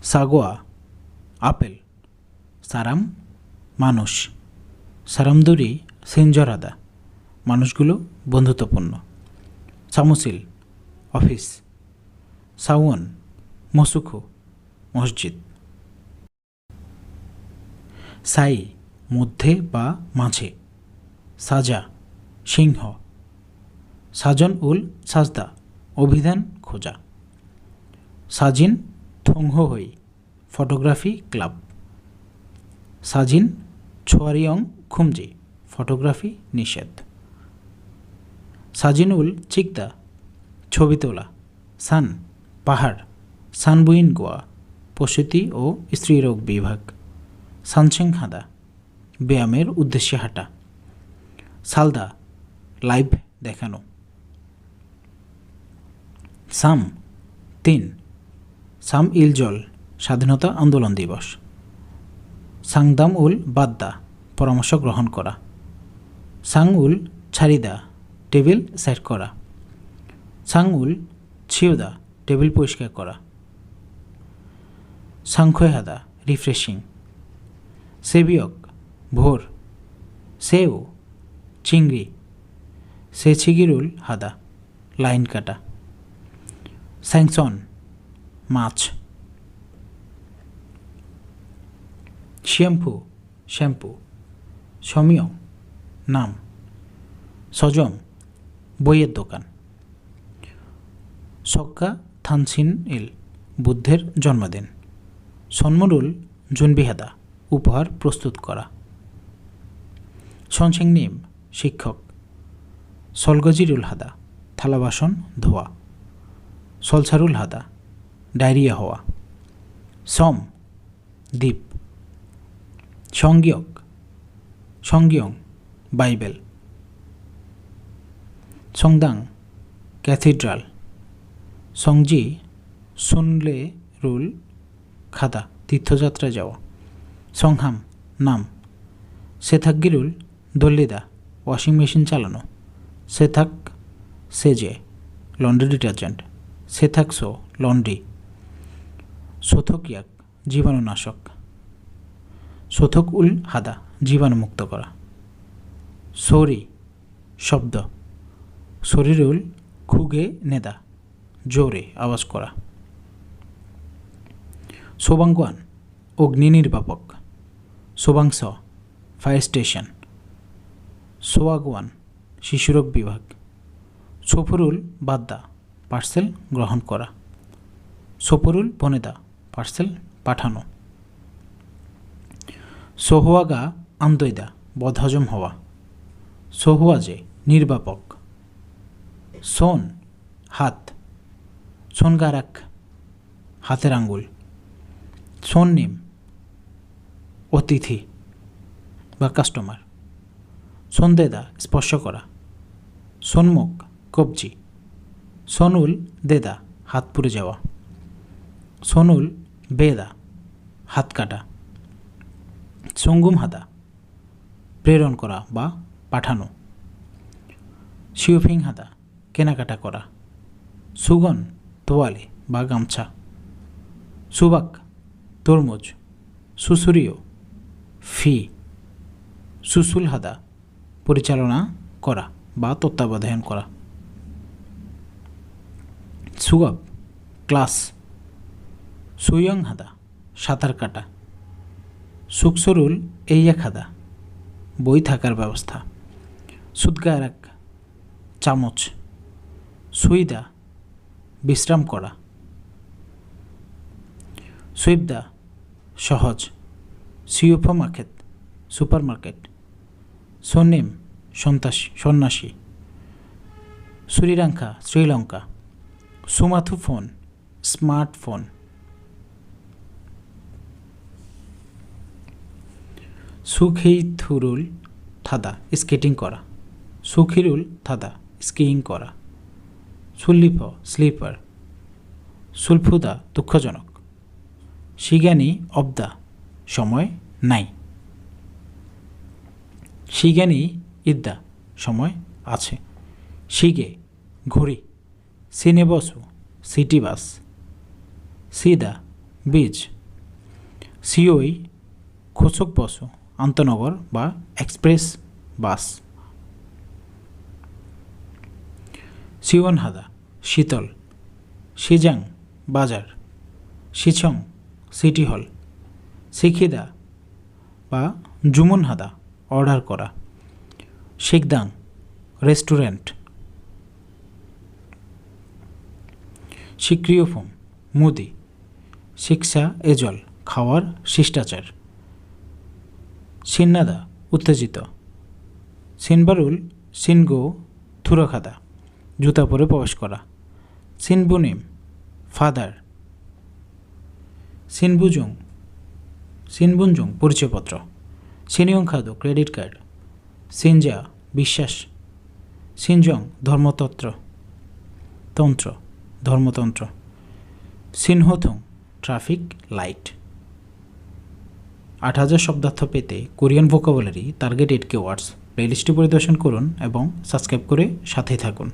সাগোয়া apple, serum মানুষ, সারামদুরি সিনজরাদা মানুষগুলো বন্ধুত্বপূর্ণ, সামুসিল অফিস, সাওয়ন মসুখু মসজিদ, সাই মধ্যে বা মাঝে, সাজা সিংহ, সাজন উল সাজদা অভিধান খোঁজা, সাজিন থংহই ফটোগ্রাফি ক্লাব, সাজিন ছোয়ারিয়ং খুমজি ফটোগ্রাফি নিষেধ, সাজিন উল চিকদা ছবি তোলা, সান পাহাড়, সানবুইন গোয়া প্রসূতি ও স্ত্রীরোগ বিভাগ, সানসেং হাদা ব্যায়ামের উদ্দেশ্যে হাঁটা, সালদা লাইভ দেখানো, সাম 3 সাম ইলজল স্বাধীনতা আন্দোলন দিবস, সাংদাম উল বাদ্দা পরামর্শ গ্রহণ করা, সাং উল ছারিদা টেবিল সেট করা, সাং উল ছিউদা টেবিল পরিষ্কার করা, সাংখয়হাদা রিফ্রেশিং, সেবিয়ক ভোর, সেও চিংড়ি, সেছিগিরুল হাদা লাইন কাটা, স্যাংসন মাছ, শ্যাম্পু শ্যাম্পু, সমিয়ং নাম, সজম বইয়ের দোকান, সক্কা থানসিন ইল বুদ্ধের জন্মদিন, সন্মরুল জুনবিহাদা উপহার প্রস্তুত করা, সনসেংনিম শিক্ষক, সলগজিরুল হাদা থালা বাসন ধোয়া, সলসারুল হাদা ডায়রিয়া হওয়া, সম দ্বীপ, সংগীয়ক সংগীয়ং বাইবেল, সংদাং ক্যাথিড্রাল, সংজি সুনলে রুল খাদা তীর্থযাত্রা যাওয়া, সংহাম নাম, সেথাকগিরুল দল্লিদা ওয়াশিং মেশিন চালানো, সেথাক সেজে লন্ড্রি ডিটারজেন্ট, সেথাকসো লন্ড্রি, সোথকিয়াক জীবাণুনাশক, সোথক উল হাদা জীবাণুমুক্ত করা, সরি শব্দ, শরীরুল খুগে নেদা জোরে আওয়াজ করা, সোবাংগুয়ান অগ্নি নির্বাপক, সোবাংস ফায়ার স্টেশন, সোয়াগুয়ান শিশুরোগ বিভাগ, সোফরুল বাদ্দা পার্সেল গ্রহণ করা, সোপরুল বনেদা পার্সেল পাঠানো, সোহোয়াগা আন্দৈদা বদহজম হওয়া, সোহোয়াজে নির্বাপক, সোন হাত, সোনগারাক হাতের আঙ্গুল, সোননিম অতিথি বা কাস্টমার, সোনদেদা স্পর্শ করা, সোনমুখ কবজি, সোনুল দেদা হাত পুড়ে যাওয়া, সোনুল বেদা হাত কাটা, সঙ্গুম হাদা প্রেরণ করা বা পাঠানো, শিউফিং হাদা কেনাকাটা করা, সুগন তোয়ালে বা গামছা, সুবাক তরমুজ, সুসুরিও ফি, সুসুল হাদা পরিচালনা করা বা তত্ত্বাবধান করা, সুগব ক্লাস, সুয়ং হাদা সাঁতার কাটা, সুকসরুল এইয়াক হাদা বই থাকার ব্যবস্থা, সুদগারাক চামচ, সুইদা বিশ্রাম করা, সুইবদা সহজ, সিউফমার্কেট সুপারমার্কেট, সোনেম সন্ন্যাসী, শ্রীলঙ্কা শ্রীলঙ্কা, সুমাথুফোন স্মার্টফোন, সুখিথুরুল থাদা স্কেটিং করা, সুখিরুল থাদা স্কিইং করা, সুল্লিফ স্লিপার, সুলফুদা দুঃখজনক, শিগানি অবদা সময় নাই, শিগানি ইদ্দা সময় আছে, শিগে ঘড়ি, সিনেবসু সিটি বাস, সিদা বীজ সিওই খোচক বসু আন্তনগর বা এক্সপ্রেস বাস। সিওনহাদা শীতল। সিজাং বাজার। সিছং সিটি হল। সিখিদা বা জুমুনহাদা অর্ডার করা। শিকদাং রেস্টুরেন্ট। সিক্রিয়ফোম মুদি। শিক্ষা এজল খাওয়ার শিষ্টাচার। সিন্নাদা উত্তেজিত। সিনবারুল সিনগো থুরাখাদা জুতা পরে প্রবেশ করা। সিনবুনিম ফাদার। সিনবুনজং পরিচয়পত্র। সিনিয়ং খাদো ক্রেডিট কার্ড। সিনজা বিশ্বাস। সিনজং ধর্মতন্ত্র। সিনহোথং ট্রাফিক লাইট। 8000 শব্দার্থ পেতে কোরিয়ান ভোকাবুলারি টার্গেটেড কিওয়ার্ডস প্লেলিস্টটি পরিদর্শন করুন এবং সাবস্ক্রাইব করে সাথেই থাকুন।